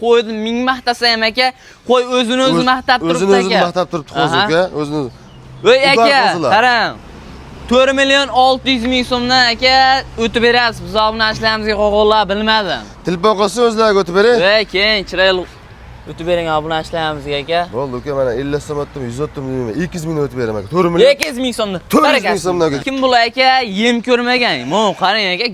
qo'yni ming maqtasa ham aka, qo'y o'zini o'zi maqtab turibdi aka. O'zini maqtab turibdi hozir aka, o'zini. Voy aka, qarang. 4 million 600 ming so'mdan aka o'tib berasiz. Biz obunachilarimizga qo'g'onlar bilmadim. Telefon qilsa o'zlariga o'tib bering. Voy, keyin chiroyli o'tib bering obunachilarimizga aka. Bo'ldi aka, mana 50 so'm o'tdim, 100 o'tdim, 200 ming o'tib beraman aka. 4 million. 200 ming so'mdan. 400 ming so'mdan aka. Kim bular aka? Yem ko'rmagan. Mana qarang aka,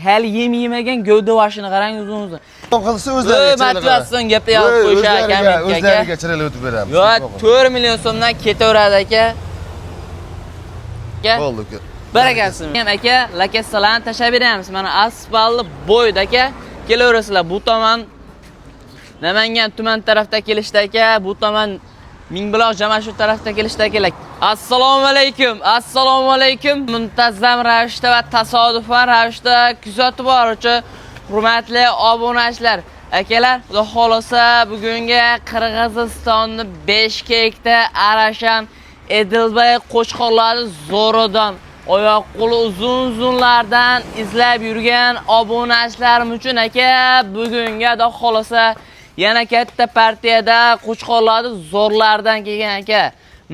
hali yem yemagan gavda boshini qarang uzun-uzun. Qilsa o'zlariga motivasiyon gapni olib qo'yishar ekan aka. O'zlariga chiroyli o'tib beramiz. Yo, 4 million so'mdan ketaveradi aka. Bo'ldi aka. Barakatsin. Ham aka, lakassalarni tashab beramiz. Mana asfaltli bo'yda aka. Kelaverasizlar. Bu tomon Namangan tuman tarafda kelishda aka, bu tomon Mingbuloq Jamashuv tarafda kelishda akalar. Assalomu alaykum. Assalomu alaykum. Muntazam ravishda va tasodifan ravishda kuzatib boruvchi hurmatli obunachilar, akalar, xudo xolasa bugungi Qirg'izistonning Beshkekda Arashan Edilbay qo'chqorlari zo'ridan oyoq qo'li uzun-uzunlardan izlab yurgan obunachilarim uchun aka bugungi xudo xolasa yana katta partiyada qo'chqorlari zo'rlardan kelgan aka.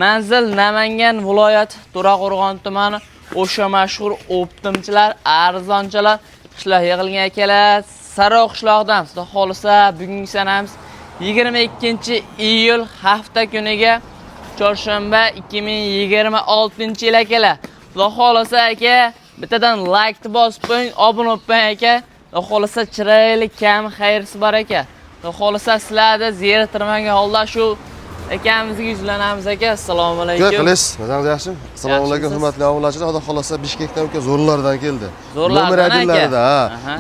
Manzil Namangan viloyati To'raqo'rg'on tumani o'sha mashhur optimchilar, arzonchilar qishloq yig'ilgan akalar. Saroq qishloqdan xudo xolasa bugungi sanamiz 22-iyul hafta kuniga chorshanba 2026-yil akalar. Xudo xolasa aka bittadan like bosib qo'ying, obuna bo'lib aka. Xudo xolasa chiroyli kam xayrisi bor aka. Xudo xolasa sizlarni ziyartirmagan holda shu akamizga yuzlanamiz aka. Assalomu alaykum. Qilis, mazangiz yaxshimi? Assalomu alaykum hurmatli obunachilar. Xudo xolasa Bishkekdan aka zo'rlardan keldi. Zo'rlardan aka.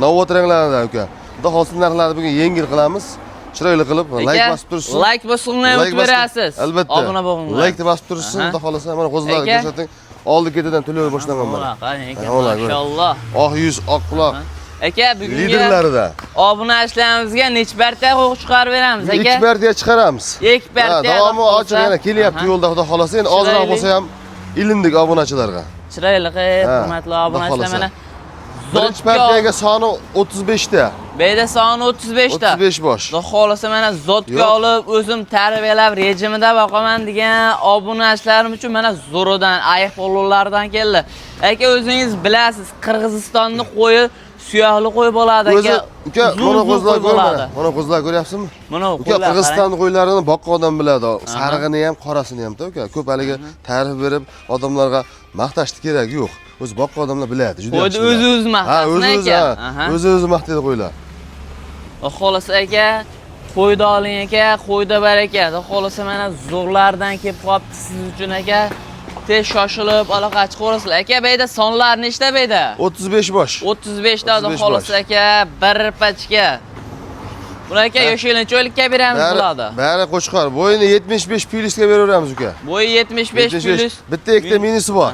Novotranglardan aka. Xudo xolasa narxlarni bugun yengil qilamiz. Chiroyli qilib like bosib tursin. Like bosinglar o'tib berasiz. Albatta. Obuna bo'linglar. Like bosib tursin. Xudo xolasa mana qo'zlarni ko'rsating. Oldi-ketidan to'lay boshlangan mana. Maşallah. Oq yuz, oq quloq. Aka bugungi liderlarida obunachilarimizga necha partiya huquq chiqarib beramiz aka? 2 partiya chiqaramiz. 2 partiya. Davomi ochiq yana kelyapti yo'lda xudo xolasa. Endi ozroq bo'lsa ham ilindik obunachilarga. Chiroyli qilib, hurmatli obunachilar mana birinchi partiyaga soni 35 ta. Beyda soni 35 ta. 35 bosh. Xudo xolasa mana zotga olib, o'zim tarbiyalab rejimida boqaman degan obunachilarim uchun mana zo'ridan, ayiq pollardan keldi. Aka o'zingiz bilasiz, Qirg'izistonning qo'yi suyoqli qo'y bo'ladi aka. Uka, mana qo'zlar ko'rmadi. Mana qo'zlar ko'ryapsizmi? Mana uka Qirg'iziston qo'ylarini boqqan odam biladi. Sarig'ini ham, qorasini ham, uka. Ko'p haliga ta'rif berib, odamlarga maqtashni keragi yo'q. O'zi boqqan odamlar biladi, juda yaxshi. O'zi maqtasin aka. O'zi maqtaydi qo'ylar. Xolasa aka, qo'yda oling aka, qo'yda baraka. Xolasa mana zo'rlardan kelib qolibdi siz uchun aka. Tez shoshilib aloqa chiqaverasizlar. Aka beyda sonlar nechta beyda? 35 bosh. 35 ta xolasa aka, bir pachka. Bular aka yoshinglarcha o'likka beramiz bularda. Bari qo'chqor. Bo'yini 75 plyusga beraveramiz uka. Bo'yi 75 plyus. Bitta ikkita minisi bor.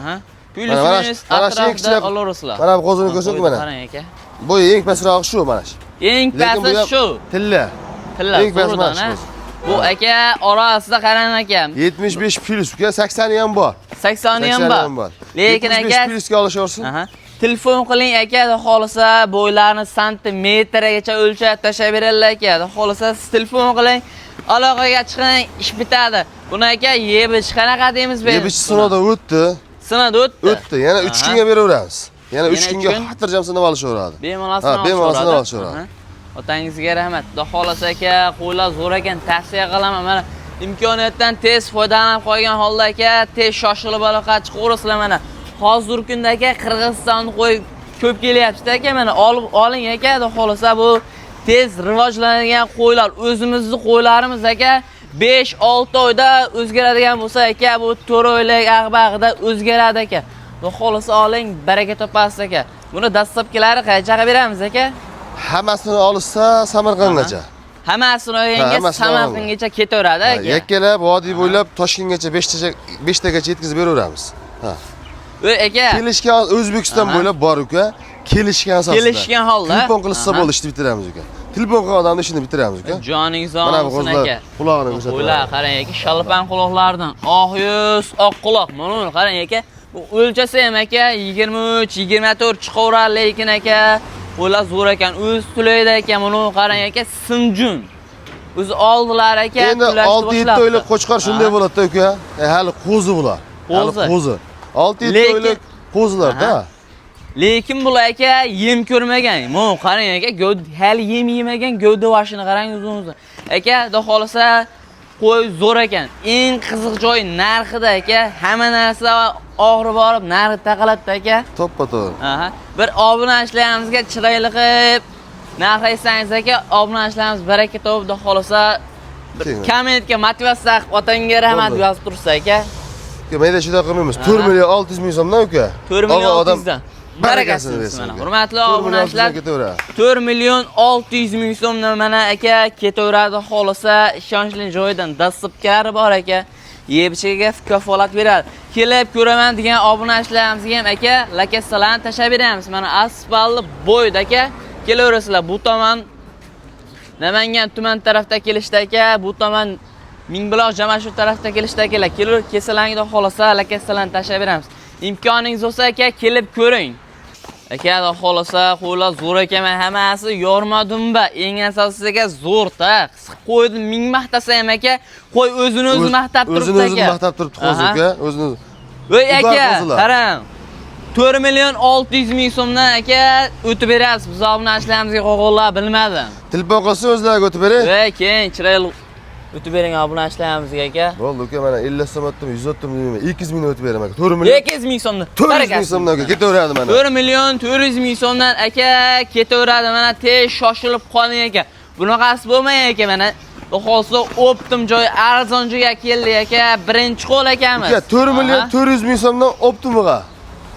Plyus minus atrofda olarasizlar. Mana bu qo'zini ko'rsating mana. Qarang aka. Bo'yi eng pastroq shu mana shu. Eng pasti shu. Tilla. Eng pasti bu aka orasida qarang aka. 75 plyus uka, 80 ham bor. 80 ham bor. Lekin aka 75 plyusga olishaversin. Telefon qiling aka, xolasa bo'ylarni santimetrgacha o'lchab tashab beradilar aka. Xolasa siz telefon qiling, aloqaga chiqing, ish bitadi. Buni aka yebish qanaqa deymiz biz? Yebish sinovdan o'tdi. Sinovdan o'tdi. O'tdi. Yana 3 kunga beraveramiz. Yana 3 kunga xotirjam sinov olishaveradi. Bemalol olishaveradi. Otangizga rahmat. Xudo xolasa aka, qo'ylar zo'r ekan, tavsiya qilaman. Mana imkoniyatdan tez foydalanib qolgan holda aka, tez shoshilib aloqa chiqaverasizlar mana. Hozirgi kunda aka Qirg'izistonning qo'y ko'p kelyapti aka, mana oling aka, xudo xolasa bu tez rivojlanadigan qo'ylar. O'zimizning qo'ylarimiz aka 5-6 oyda o'zgaradigan bo'lsa aka, bu 4 oylik ag'bag'ida o'zgaradi aka. Xudo xolasa oling, baraka topasiz aka. Buni dastlabkilari qanchaga beramiz aka? Hammasini olsa Samarqandgacha. Hammasini olganga Samarqandgacha ketaveradi aka. Yakkalab vodiy bo'ylab Toshkentgacha 5 tagacha yetkazib beraveramiz. Ha. Voy aka. Kelishgan O'zbekiston bo'ylab bor uka. Kelishgan asosida. Kelishgan holda. Telefon qilsa bo'ldi, ishni bitiramiz uka. Telefon qilgan odamni ishini bitiramiz uka. Joningiz olsin aka. Quloqini ko'rsatib. Qo'ylar qarang aka, shalpan quloqlardan. Oq yuz, oq quloq. Mana buni qarang aka. Bu o'lchasi ham aka 23-24 chiqaveradi, lekin aka qo'ylar zo'r ekan. O'z tulaydi ekan. Buni qarang aka, simjun. o'zi oldilar aka. Endi 6-7 oylik qo'chqar shunday bo'ladi aka. Hali qo'zi bular. Hali qo'zi. 6-7 oylik qo'zilar-da. Lekin bular aka yem ko'rmagan. Mana qarang aka, hali yem yemagan gavda boshini qarang o'zingiz. Aka, xudo xolasa qo'y zo'r ekan. Eng qiziq joyi narxida aka. Hamma narsa og'ri borib narxi taqalatdi aka. To'ppa-to'g'ri. Aha. Bir obunachilarimizga chiroyli qilib narx aytsangiz aka, obunachilarimiz baraka topib, xudo xolasa kommentga motivatsiya qilib otangga rahmat yozib tursa aka. Mayda shunday qilmaymiz. 4 million 600 ming so'mdan aka. 4 million 600 dan. Barakasini mana. Hurmatli obunachilar, 4 million 600 ming so'mdan mana aka ketaveradi xolasa, ishonchli joydan dastlabkari bor aka. Yeb-ichiga kafolat beradi. Kelib ko'raman degan obunachilarimizga ham aka, lokatsiyalarni tashab beramiz. Mana asfaltli bo'yda aka. Kelaverasizlar bu tomon Namangan tuman tarafda kelishda aka, bu tomon Mingbuloq Jamashuv tarafda kelishda akalar. Kelib kesalangida xolasa lokatsiyalarni tashab beramiz. Imkoningiz bo'lsa aka kelib ko'ring. Aka xolasa qo'ylar zo'r ekan, hammasi yormadimba. Eng asosiysiga zo'rda. Qo'yni ming maqtasa ham aka, qo'y o'zini o'zi maqtab turibdi aka. O'zini o'zi maqtab turibdi hozir aka, o'zini. Voy aka, qarang. 4 million 600 ming so'mdan aka o'tib berasiz. Biz obunachilarimizga qo'g'onlar bilmadim. Telefon qilsa o'zlariga o'tib beray. Voy, keyin chiroyli o'tib bering obunachilarimizga aka. Bo'ldi aka, mana 50 so'm o'tdim, 100 o'tdim deyman. 200 ming o'tib beraman aka. 4 million 200 ming so'mdan. 400 ming so'mdan aka ketaveradi mana. 4 million 400 ming so'mdan aka ketaveradi mana. Tez shoshilib qoling aka. Bunaqasi bo'lmaydi aka mana. Xo'sa optim joy arzon joyga keldi aka. Birinchi qo'l akamiz. Aka 4 million 400 ming so'mdan optimiga.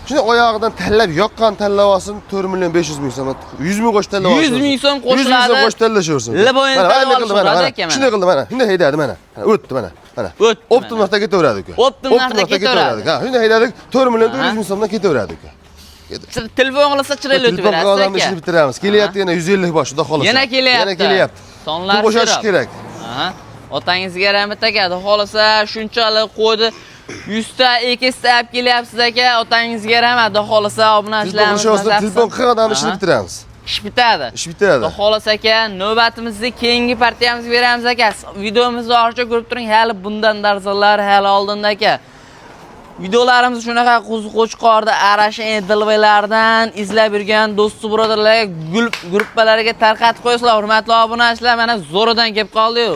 Shuni oyog'idan tanlab yoqqan tanlab olsin 4 million 500 ming so'm. 100 ming qo'sh tanlab olsin. 100 ming so'm qo'shiladi. 100 ming so'm qo'sh tanlashaversin. Liboyin tanlab aka mana. Shunday qildi mana. Shunday haydadi mana. O'tdi mana. Mana. Optim narxda ketaveradi aka. Optim narxda ketaveradi. Ha, shunday haydadik 4 million 400 ming so'mdan ketaveradi aka. Telefon qilsa chiroyli o'tib berasiz aka. Telefon ishini bitiramiz. Kelyapti yana 150 boshida xolos. Yana kelyapti. Sonlar bo'shash kerak. Aha. Otangizga rahmat aka. Xolasa shunchalik qo'ydi. 100 ta 200 ta olib kelyapsiz aka. Otangizga rahmat. Xolasa obunachilarimiz telefon qilgandan ishini bitiramiz. Ish bitadi. Ish bitadi. Xolasa aka, navbatimizni keyingi partiyamizga beramiz aka. Videomizni orqa ko'rib turing. Hali bundan darzlar hali oldinda aka. Videolarimiz shunaqa qo'chqorda Arash Edilvaylardan izlab yurgan do'sti birodarlarga guruhlarga tarqatib qo'yasizlar. Hurmatli obunachilar, mana zo'ridan kelib qoldi-yu.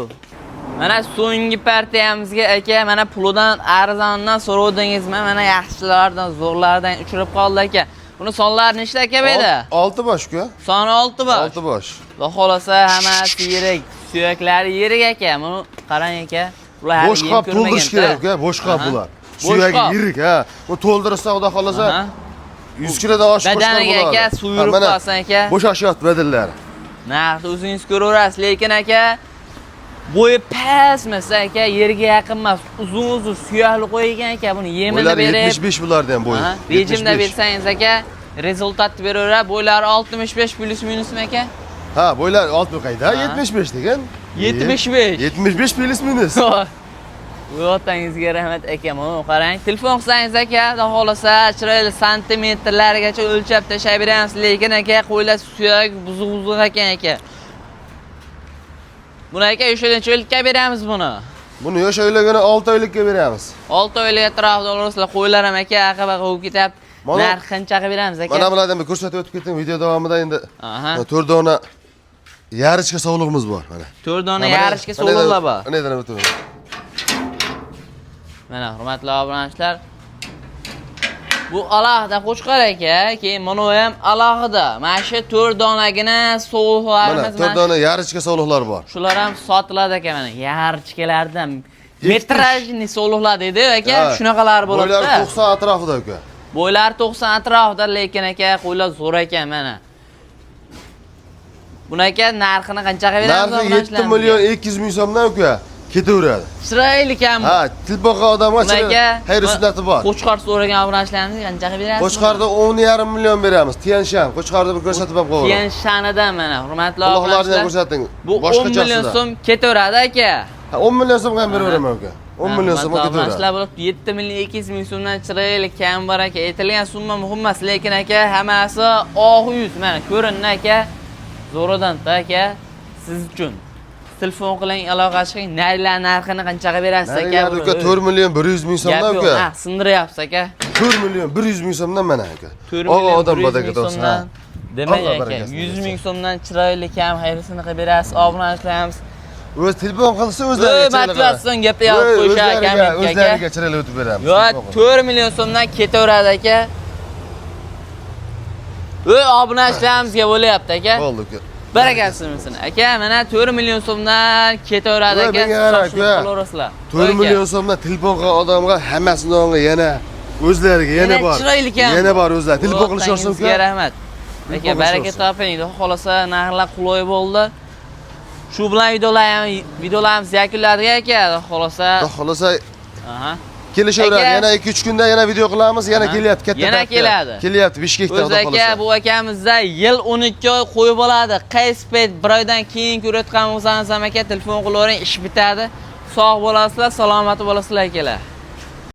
Mana so'nggi partiyamizga aka, mana pulidan arzondan so'rovdingizmi? Mana yaxshilardan, zo'rlardan uchirib qoldi aka. Buni sonlari nechta aka edi? 6 bosh-ku. Soni 6 bosh. 6 bosh. Xudo xolasa hammasi yirik, suyaklari yirik aka. Buni qarang aka. Bular hali bosh qop to'ldirish kerak aka, bosh qop bular. Suyagi yirik ha. Bu to'ldirsa xudo xolasa 100 kilodan oshib qo'shgan bo'ladi. Badaniga aka suv yurib qolsin aka. Bo'shashyapti badallari. Narxni o'zingiz ko'raverasiz, lekin aka bo'yi pastmas aka, yerga yaqin emas, uzun suyakli qo'ygan aka, buni yemini berib 75 bularda ham bo'yi. Rejimda bersangiz aka, rezultat beraveradi. Bo'ylari 65 plus minusmi aka? Ha, bo'ylar 60 qayda? 75 degan. 75. 75 plus minus. Otangizga rahmat aka. Mana qarang, telefon qilsangiz aka, xudo xolasa chiroyli santimetrlargacha o'lchab tashab beramiz, lekin aka qo'ylar suyak buzuq ekan aka. Buni aka o'shalarcha o'likka beramiz buni. Buni yo'shaylagini 6 oylikka beramiz. 6 oylik atrofida olasizlar, qo'ylar ham aka aqaba qilib ketyapti. Narx qanchaga beramiz aka? Mana bulardan bir ko'rsatib o'tib ketdim video davomida endi. 4 dona yarichka sovlig'imiz bor mana. 4 dona yarichka sovlig'lar bor. Qanday o'tamiz? Mana hurmatli obunachilar, bu alohida qo'chqar aka, keyin mana bu ham alohida. Mana shu 4 donagina sovliqlarimiz mana 4 dona yarichka sovliqlar bor. Shular ham sotiladi aka mana. Yarichkalardan metrajli sovliqlar dedi aka, shunaqalar bo'ladi. Bo'ylari 90 atrofida aka. Bo'ylari 90 atrofida, lekin aka qo'ylar zo'r ekan mana. Buni aka narxini qanchaga beramiz? Narxi 7 million 200 ming so'mdan aka. Ketaveradi. Chiroyli kam. Ha, tilboqa odamga xayr sunnati bor. Qo'chqor so'ragan obunachilarimiz qanchaga berasiz? Qo'chqorda 10,5 million beramiz. Tianshan, Qo'chqorda bir ko'rsatib ham qo'yaman. Tianshanidan mana, hurmatli obunachilar. Ko'rsating. Bu 10 million so'm ketaveradi aka. Ha, 10 million so'm ham beraveraman aka. 10 million so'm ketaveradi. Obunachilar bo'lib 7 million 200 ming so'mdan chiroyli kam bor aka. Aytilgan summa muhim emas, lekin aka hammasi oq yuz. Mana ko'rinadi aka. Zo'ridan aka siz uchun. telefon qiling, aloqa chiqing. Narilar narxini qanchaga berasiz aka? Narilar aka 4 million 100 ming so'mdan Gap yo'q, aka. ha, sindiryapsiz aka. 4 million 100 ming so'mdan mana aka. 4 Og'a million odam 100 bor aka ming do'st. so'mdan. Demak Allah aka, barakasini 100 ming bersin. so'mdan chiroyli kam xayrisini qilib berasiz, obunachilik qilamiz. O'z telefon qilsa o'zlariga chiroyli. Motivatsion gapni yozib qo'yishar kommentga aka. O'zlariga chiroyli o'tib beramiz. Yo, 4 million so'mdan ketaveradi aka. Obunachilarimizga bo'lyapti aka. Bo'ldi aka. Barakatsin aka, mana 4 million so'mdan ketaveradi aka. Qilaverasizlar. 4 million so'mdan telefon qilgan odamga hammasini yana o'zlariga yana bor. Chiroyli kam. Yana bor o'zlari. Telefon qilishsin Sizga rahmat. Aka, baraka toping. Xudo xolasa narxlar qulay bo'ldi. Shu bilan videolarimiz yakunladik aka. Xudo xolasa aha. kelishaveradi. Yana 2-3 kunda yana video qilamiz. Yana kelyapti katta. Yana keladi. Kelyapti Bishkekdan O'zi aka, bu akamizda yil 12 oy qo'yib oladi. Qaysi payt bir oydan keyin ko'rayotgan bo'lsangiz ham aka telefon qilavering, ish bitadi. Sog' bo'lasizlar, salomat bo'lasizlar akalar.